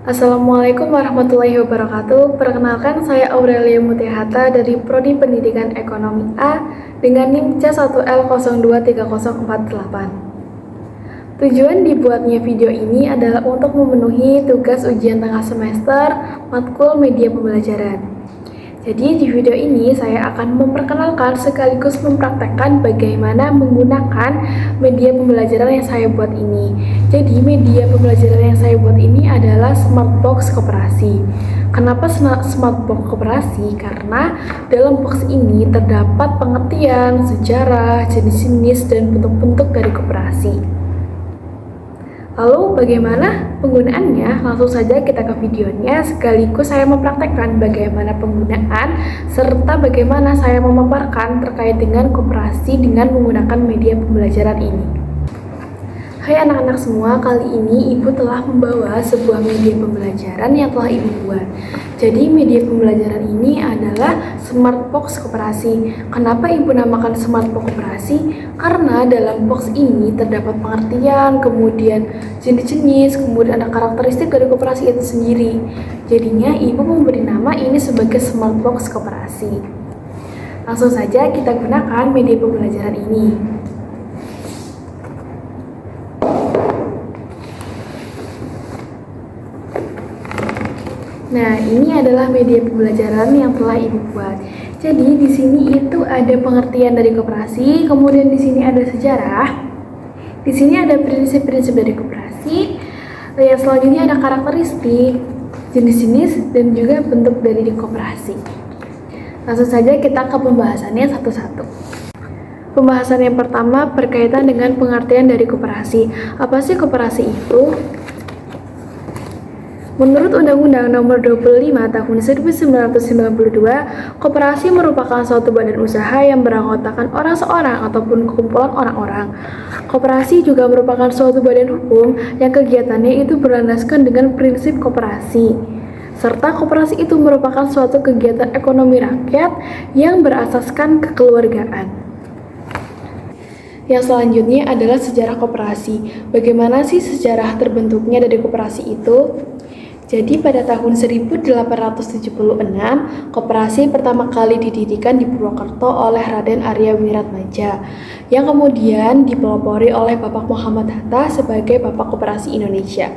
Assalamualaikum warahmatullahi wabarakatuh. Perkenalkan, saya Aurelia Mutiahata dari Prodi Pendidikan Ekonomi A dengan NIM C1L023048. Tujuan dibuatnya video ini adalah untuk memenuhi tugas ujian tengah semester matkul media pembelajaran. Jadi di video ini saya akan memperkenalkan sekaligus mempraktekkan bagaimana menggunakan media pembelajaran yang saya buat ini. Jadi media pembelajaran yang saya buat ini adalah Smartbox Koperasi. Kenapa Smartbox Koperasi? Karena dalam box ini terdapat pengertian, sejarah, jenis-jenis, dan bentuk-bentuk dari koperasi. Lalu bagaimana penggunaannya? Langsung saja kita ke videonya, sekaligus saya mempraktekkan bagaimana penggunaan serta bagaimana saya memaparkan terkait dengan koperasi dengan menggunakan media pembelajaran ini. Hai anak-anak semua, kali ini Ibu telah membawa sebuah media pembelajaran yang telah Ibu buat. Jadi media pembelajaran ini adalah Smartbox Koperasi. Kenapa Ibu namakan Smartbox Koperasi? Karena dalam box ini terdapat pengertian, kemudian jenis-jenis, kemudian ada karakteristik dari koperasi itu sendiri. Jadinya Ibu memberi nama ini sebagai Smartbox Koperasi. Langsung saja kita gunakan media pembelajaran ini. Nah, ini adalah media pembelajaran yang telah Ibu buat. Jadi di sini itu ada pengertian dari koperasi, kemudian di sini ada sejarah. Di sini ada prinsip-prinsip dari koperasi. Yang selanjutnya ada karakteristik, jenis-jenis, dan juga bentuk dari koperasi. Langsung saja kita ke pembahasannya satu-satu. Pembahasan yang pertama berkaitan dengan pengertian dari koperasi. Apa sih koperasi itu? Menurut Undang-Undang Nomor 25 Tahun 1992, koperasi merupakan suatu badan usaha yang beranggotakan orang seorang ataupun kumpulan orang-orang. Koperasi juga merupakan suatu badan hukum yang kegiatannya itu berlandaskan dengan prinsip koperasi. Serta koperasi itu merupakan suatu kegiatan ekonomi rakyat yang berasaskan kekeluargaan. Yang selanjutnya adalah sejarah koperasi. Bagaimana sih sejarah terbentuknya dari koperasi itu? Jadi pada tahun 1876, koperasi pertama kali didirikan di Purwokerto oleh Raden Arya Wiratmaja, yang kemudian dipelopori oleh Bapak Muhammad Hatta sebagai Bapak Koperasi Indonesia.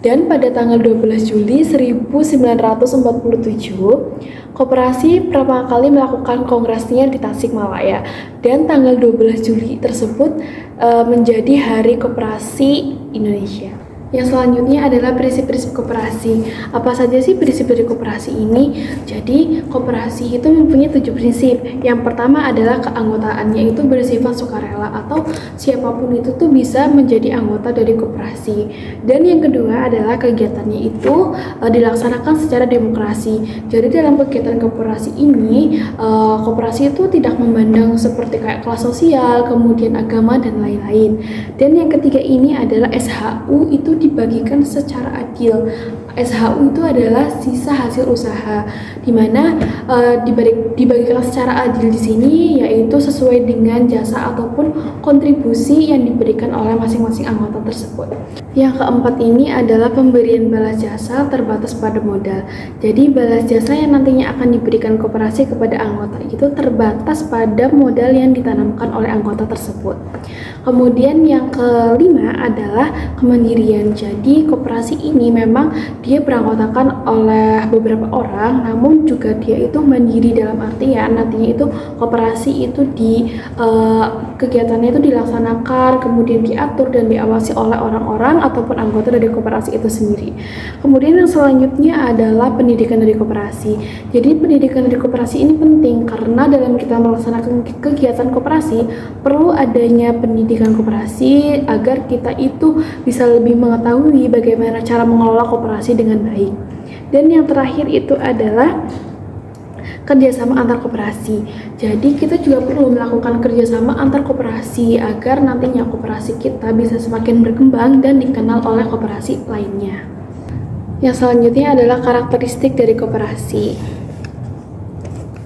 Dan pada tanggal 12 Juli 1947, koperasi pertama kali melakukan kongresnya di Tasikmalaya. Dan tanggal 12 Juli tersebut menjadi Hari Koperasi Indonesia. Yang selanjutnya adalah prinsip-prinsip koperasi. Apa saja sih prinsip dari koperasi ini? Jadi, koperasi itu mempunyai 7 prinsip. Yang pertama adalah keanggotaannya itu bersifat sukarela atau siapapun itu tuh bisa menjadi anggota dari koperasi. Dan yang kedua adalah kegiatannya itu dilaksanakan secara demokrasi. Jadi dalam kegiatan koperasi ini, koperasi itu tidak memandang seperti kayak kelas sosial, kemudian agama dan lain-lain. Dan yang ketiga ini adalah SHU itu dibagikan secara adil. SHU itu adalah sisa hasil usaha, di mana dibagikan secara adil di sini yaitu sesuai dengan jasa ataupun kontribusi yang diberikan oleh masing-masing anggota tersebut. Yang keempat ini adalah pemberian balas jasa terbatas pada modal. Jadi balas jasa yang nantinya akan diberikan koperasi kepada anggota itu terbatas pada modal yang ditanamkan oleh anggota tersebut. Kemudian yang kelima adalah kemandirian. Jadi koperasi ini memang dia beranggotakan oleh beberapa orang, namun juga dia itu mandiri dalam artian nantinya itu koperasi itu kegiatannya itu dilaksanakan, kemudian diatur dan diawasi oleh orang-orang ataupun anggota dari koperasi itu sendiri. Kemudian yang selanjutnya adalah pendidikan dari koperasi. Jadi pendidikan dari koperasi ini penting karena dalam kita melaksanakan kegiatan koperasi perlu adanya pendidikan koperasi agar kita itu bisa lebih mengetahui bagaimana cara mengelola koperasi dengan baik. Dan yang terakhir itu adalah kerjasama antar koperasi. Jadi kita juga perlu melakukan kerjasama antar koperasi agar nantinya koperasi kita bisa semakin berkembang dan dikenal oleh koperasi lainnya. Yang selanjutnya adalah karakteristik dari koperasi.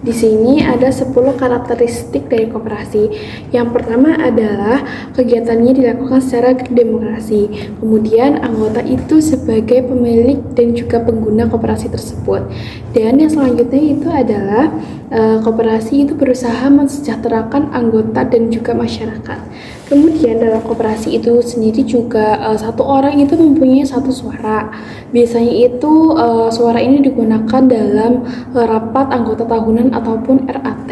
Di sini ada 10 karakteristik dari koperasi. Yang pertama adalah kegiatannya dilakukan secara demokrasi. Kemudian anggota itu sebagai pemilik dan juga pengguna koperasi tersebut. Dan yang selanjutnya itu adalah koperasi itu berusaha mensejahterakan anggota dan juga masyarakat. Kemudian dalam koperasi itu sendiri juga satu orang itu mempunyai satu suara. Biasanya itu suara ini digunakan dalam rapat anggota tahunan ataupun RAT.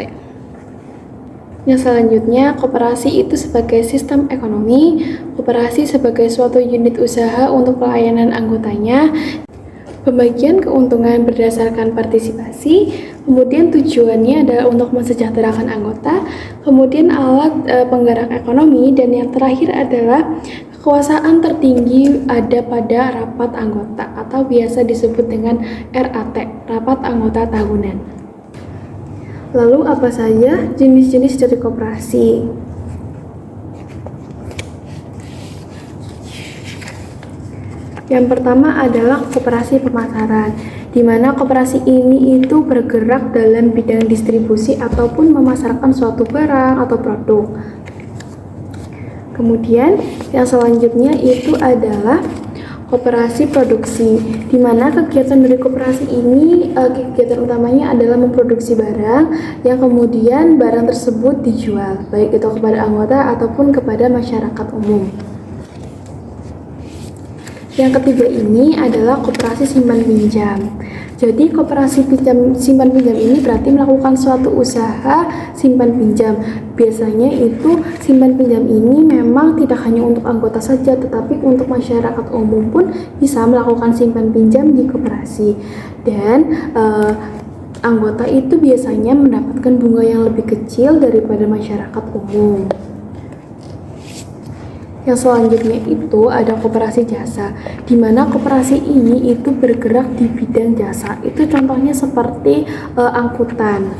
Yang selanjutnya, koperasi itu sebagai sistem ekonomi, koperasi sebagai suatu unit usaha untuk pelayanan anggotanya, pembagian keuntungan berdasarkan partisipasi, kemudian tujuannya adalah untuk mensejahterakan anggota, kemudian alat penggerak ekonomi, dan yang terakhir adalah kekuasaan tertinggi ada pada rapat anggota atau biasa disebut dengan RAT, rapat anggota tahunan. Lalu apa saja jenis-jenis dari koperasi? Yang pertama adalah koperasi pemasaran, di mana koperasi ini itu bergerak dalam bidang distribusi ataupun memasarkan suatu barang atau produk. Kemudian yang selanjutnya itu adalah koperasi produksi, di mana kegiatan dari koperasi ini kegiatan utamanya adalah memproduksi barang yang kemudian barang tersebut dijual, baik itu kepada anggota ataupun kepada masyarakat umum. Yang ketiga ini adalah koperasi simpan pinjam. Jadi koperasi simpan pinjam ini berarti melakukan suatu usaha simpan pinjam. Biasanya itu simpan pinjam ini memang tidak hanya untuk anggota saja, tetapi untuk masyarakat umum pun bisa melakukan simpan pinjam di koperasi. Dan anggota itu biasanya mendapatkan bunga yang lebih kecil daripada masyarakat umum. Yang selanjutnya itu ada koperasi jasa, di mana koperasi ini itu bergerak di bidang jasa. Itu contohnya seperti angkutan.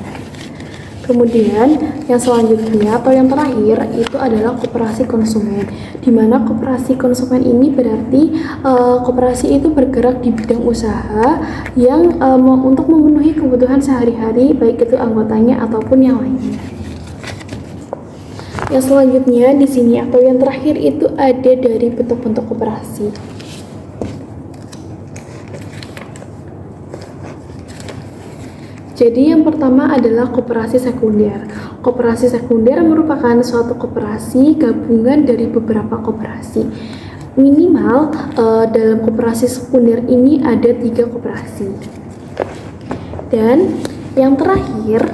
Kemudian yang selanjutnya atau yang terakhir itu adalah koperasi konsumen, di mana koperasi konsumen ini berarti koperasi itu bergerak di bidang usaha yang untuk memenuhi kebutuhan sehari-hari baik itu anggotanya ataupun yang lainnya. Yang selanjutnya di sini atau yang terakhir itu ada dari bentuk-bentuk koperasi. Jadi yang pertama adalah koperasi sekunder. Koperasi sekunder merupakan suatu koperasi gabungan dari beberapa koperasi. Minimal dalam koperasi sekunder ini ada 3 koperasi. Dan yang terakhir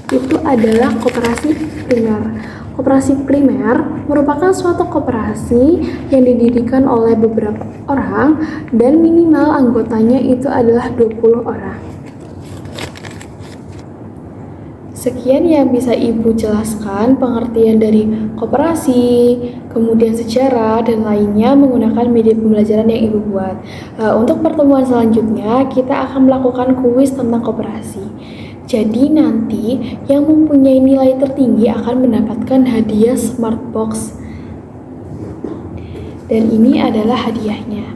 itu adalah koperasi primer. Koperasi primer merupakan suatu koperasi yang didirikan oleh beberapa orang dan minimal anggotanya itu adalah 20 orang. Sekian yang bisa Ibu jelaskan pengertian dari koperasi, kemudian sejarah dan lainnya menggunakan media pembelajaran yang Ibu buat. Untuk pertemuan selanjutnya kita akan melakukan kuis tentang koperasi. Jadi nanti yang mempunyai nilai tertinggi akan mendapatkan hadiah smart box. Dan ini adalah hadiahnya.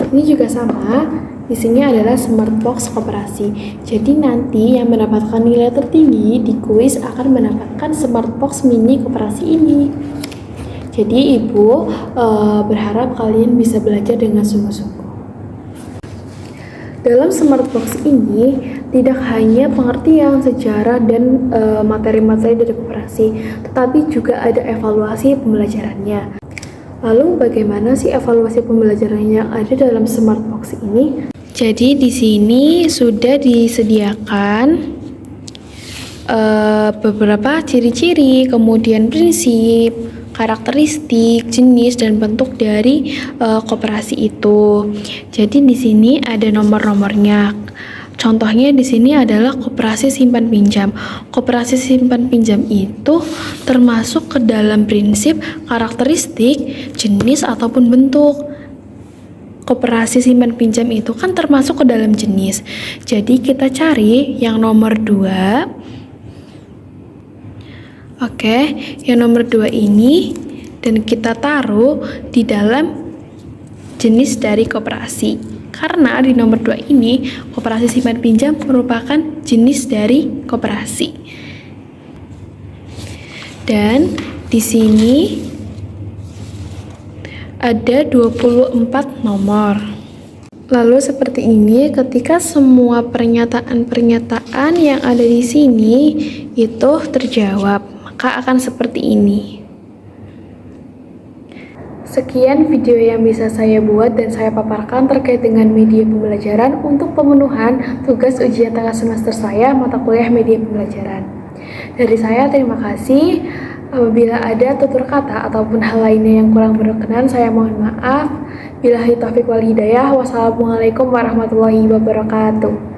Ini juga sama. Di sini adalah smart box koperasi. Jadi nanti yang mendapatkan nilai tertinggi di kuis akan mendapatkan smart box mini koperasi ini. Jadi Ibu berharap kalian bisa belajar dengan sungguh-sungguh. Dalam smart box ini tidak hanya pengertian, sejarah, dan materi-materi dari koperasi, tetapi juga ada evaluasi pembelajarannya. Lalu bagaimana sih evaluasi pembelajarannya yang ada dalam smart box ini? Jadi di sini sudah disediakan beberapa ciri-ciri, kemudian prinsip, karakteristik, jenis, dan bentuk dari koperasi itu. Jadi di sini ada nomor-nomornya. Contohnya di sini adalah koperasi simpan pinjam. Koperasi simpan pinjam itu termasuk ke dalam prinsip, karakteristik, jenis, ataupun bentuk. Koperasi simpan pinjam itu kan termasuk ke dalam jenis. Jadi kita cari yang nomor 2. Oke, yang nomor 2 ini dan kita taruh di dalam jenis dari koperasi. Karena di nomor 2 ini, koperasi simpan pinjam merupakan jenis dari koperasi. Dan di sini ada 24 nomor. Lalu seperti ini, ketika semua pernyataan-pernyataan yang ada di sini itu terjawab, maka akan seperti ini. Sekian video yang bisa saya buat dan saya paparkan terkait dengan media pembelajaran untuk pemenuhan tugas ujian tengah semester saya mata kuliah media pembelajaran. Dari saya terima kasih. Apabila ada tutur kata ataupun hal lainnya yang kurang berkenan, saya mohon maaf. Billahi taufiq wal hidayah. Wassalamualaikum warahmatullahi wabarakatuh.